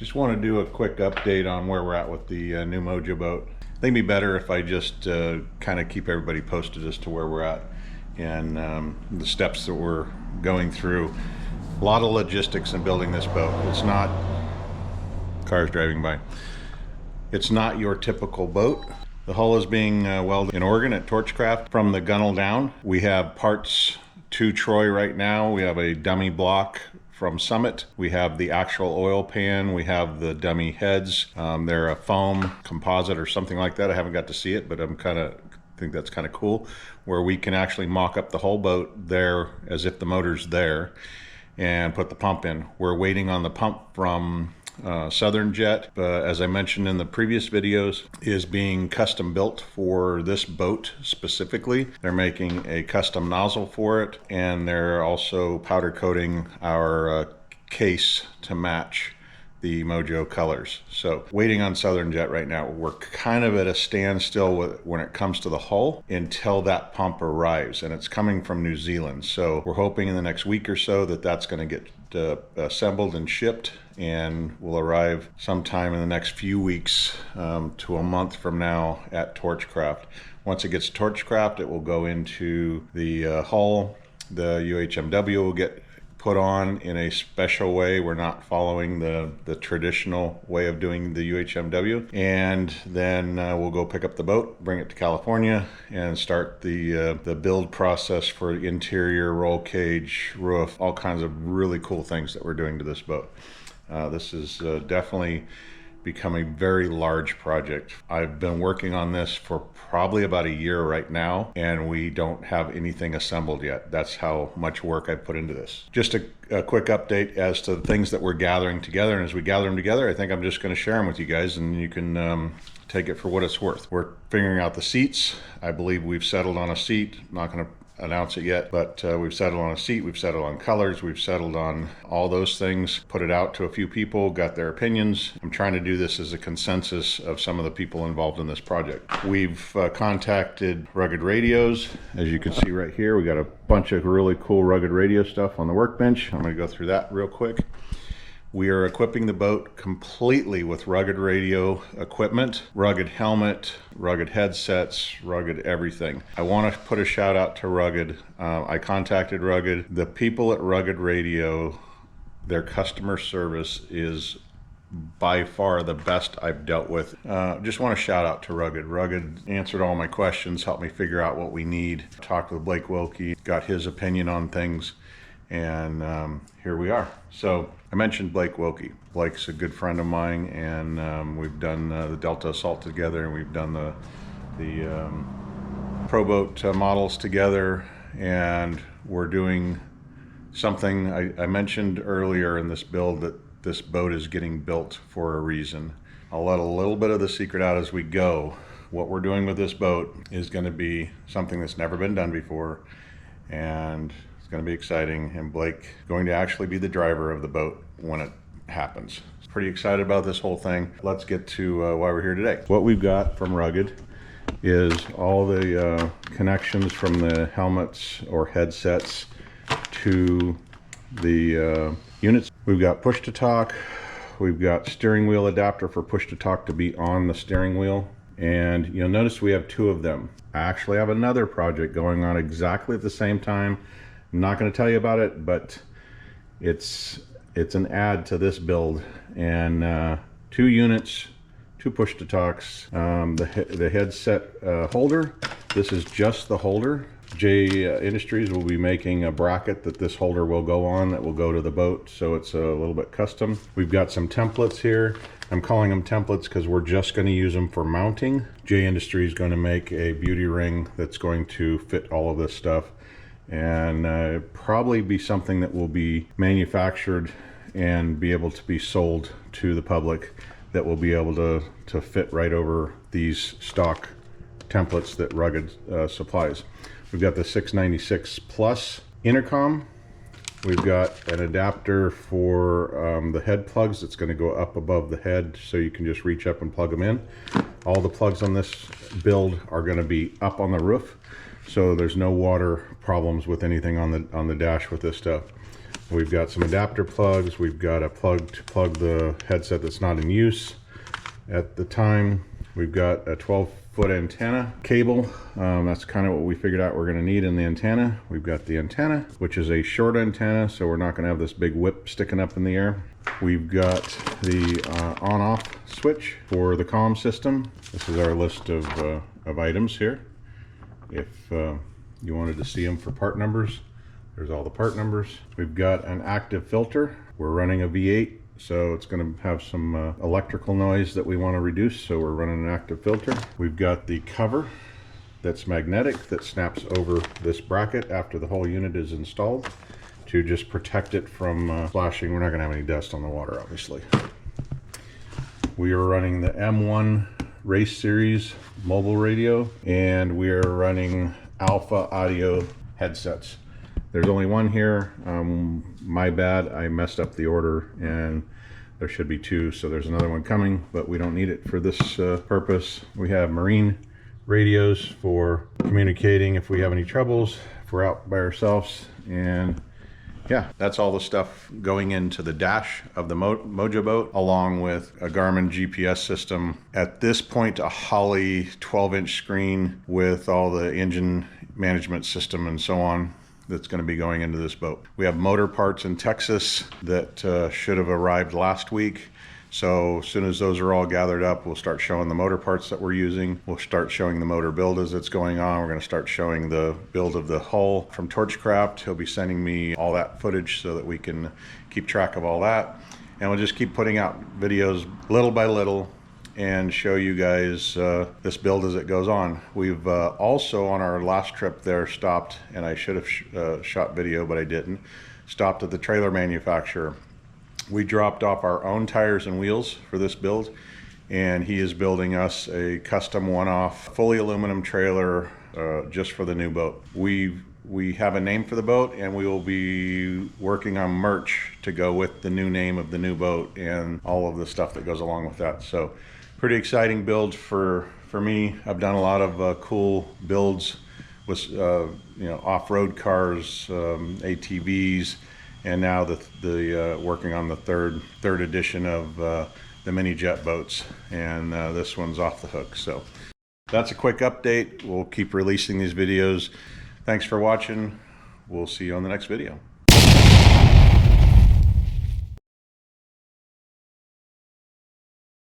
Just want to do a quick update on where we're at with the new Mojo boat. I think it'd be better if I just kind of keep everybody posted as to where we're at and the steps that we're going through. A lot of logistics in building this boat. It's not, cars driving by, it's not your typical boat. The hull is being welded in Oregon at Torchcraft from the gunnel down. We have parts to Troy right now. We have a dummy block from Summit. We have the actual oil pan. We have the dummy heads. They're a foam composite or something like that. I haven't got to see it, but think that's kind of cool, where we can actually mock up the whole boat there as if the motor's there and put the pump in. We're waiting on the pump from Southern Jet, as I mentioned in the previous videos, is being custom built for this boat specifically. They're making a custom nozzle for it, and they're also powder coating our case to match the Mojo colors. So waiting on Southern Jet right now. We're kind of at a standstill when it comes to the hull until that pump arrives, and it's coming from New Zealand. So we're hoping in the next week or so that that's going to get assembled and shipped, and will arrive sometime in the next few weeks to a month from now at Torchcraft. Once it gets to Torchcraft, it will go into the hull. The UHMW will get put on in a special way. We're not following the traditional way of doing the UHMW. And then we'll go pick up the boat, bring it to California, and start the build process for interior, roll cage, roof, all kinds of really cool things that we're doing to this boat. This is definitely become a very large project. I've been working on this for probably about a year right now, and we don't have anything assembled yet. That's how much work I put into this. Just a quick update as to the things that we're gathering together, and as we gather them together, I think I'm just going to share them with you guys, and you can take it for what it's worth. We're figuring out the seats. I believe we've settled on a seat. Not going to announce it yet, but we've settled on a seat, we've settled on colors, we've settled on all those things, put it out to a few people, got their opinions. I'm trying to do this as a consensus of some of the people involved in this project. We've contacted Rugged Radios. As you can see right here, we got a bunch of really cool Rugged Radio stuff on the workbench. I'm going to go through that real quick. We are equipping the boat completely with Rugged Radio equipment, Rugged helmet, Rugged headsets, Rugged everything. I want to put a shout out to Rugged. I contacted Rugged. The people at Rugged Radio, their customer service is by far the best I've dealt with. Just want to shout out to Rugged. Rugged answered all my questions, helped me figure out what we need. Talked with Blake Wilkie, got his opinion on things, and here we are. So I mentioned Blake Wilkie. Blake's a good friend of mine, and we've done the Delta Assault together, and we've done the Pro Boat models together, and we're doing something I mentioned earlier in this build, that this boat is getting built for a reason. I'll let a little bit of the secret out as we go. What we're doing with this boat is going to be something that's never been done before, and it's going to be exciting, and Blake going to actually be the driver of the boat when it happens. Pretty excited about this whole thing. Let's get to why we're here today. What we've got from Rugged is all the connections from the helmets or headsets to the units. We've got push to talk. We've got steering wheel adapter for push to talk to be on the steering wheel. And you'll notice we have two of them. I actually have another project going on exactly at the same time. I'm not going to tell you about it, but it's an add to this build, and 2 units, 2 push to talks, the headset holder. This is just the holder. J Industries will be making a bracket that this holder will go on, that will go to the boat, so it's a little bit custom. We've got some templates here. I'm calling them templates because we're just going to use them for mounting. J Industries is going to make a beauty ring that's going to fit all of this stuff, and probably be something that will be manufactured and be able to be sold to the public, that will be able to fit right over these stock templates that Rugged supplies. We've got the 696 Plus intercom. We've got an adapter for the head plugs that's going to go up above the head, so you can just reach up and plug them in. All the plugs on this build are going to be up on the roof, so there's no water problems with anything on the dash with this stuff. We've got some adapter plugs. We've got a plug to plug the headset that's not in use at the time. We've got a 12-foot antenna cable. That's kind of what we figured out we're going to need in the antenna. We've got the antenna, which is a short antenna, so we're not going to have this big whip sticking up in the air. We've got the on-off switch for the comm system. This is our list of items here. If you wanted to see them for part numbers, there's all the part numbers. We've got an active filter. We're running a V8, so it's going to have some electrical noise that we want to reduce, so we're running an active filter. We've got the cover that's magnetic that snaps over this bracket after the whole unit is installed to just protect it from splashing. We're not going to have any dust on the water, obviously. We are running the M1 Race Series mobile radio, and we are running Alpha audio headsets. There's only one here. My bad, I messed up the order, and there should be two, so there's another one coming, but we don't need it for this purpose. We have marine radios for communicating if we have any troubles, if we're out by ourselves, and yeah, that's all the stuff going into the dash of the Mojo boat, along with a Garmin GPS system. At this point, a Holly 12-inch screen with all the engine management system and so on that's going to be going into this boat. We have motor parts in Texas that should have arrived last week. So as soon as those are all gathered up, we'll start showing the motor parts that we're using. We'll start showing the motor build as it's going on. We're going to start showing the build of the hull from Torchcraft. He'll be sending me all that footage so that we can keep track of all that. And we'll just keep putting out videos little by little and show you guys this build as it goes on. We've also, on our last trip there, stopped, and I should have shot video, but I didn't, stopped at the trailer manufacturer. We dropped off our own tires and wheels for this build, and he is building us a custom one-off, fully aluminum trailer just for the new boat. We have a name for the boat, and we will be working on merch to go with the new name of the new boat and all of the stuff that goes along with that. So pretty exciting build for me. I've done a lot of cool builds with off-road cars, ATVs, and now the working on the third edition of the mini jet boats, and this one's off the hook. So that's a quick update. We'll keep releasing these videos. Thanks for watching. We'll see you on the next video.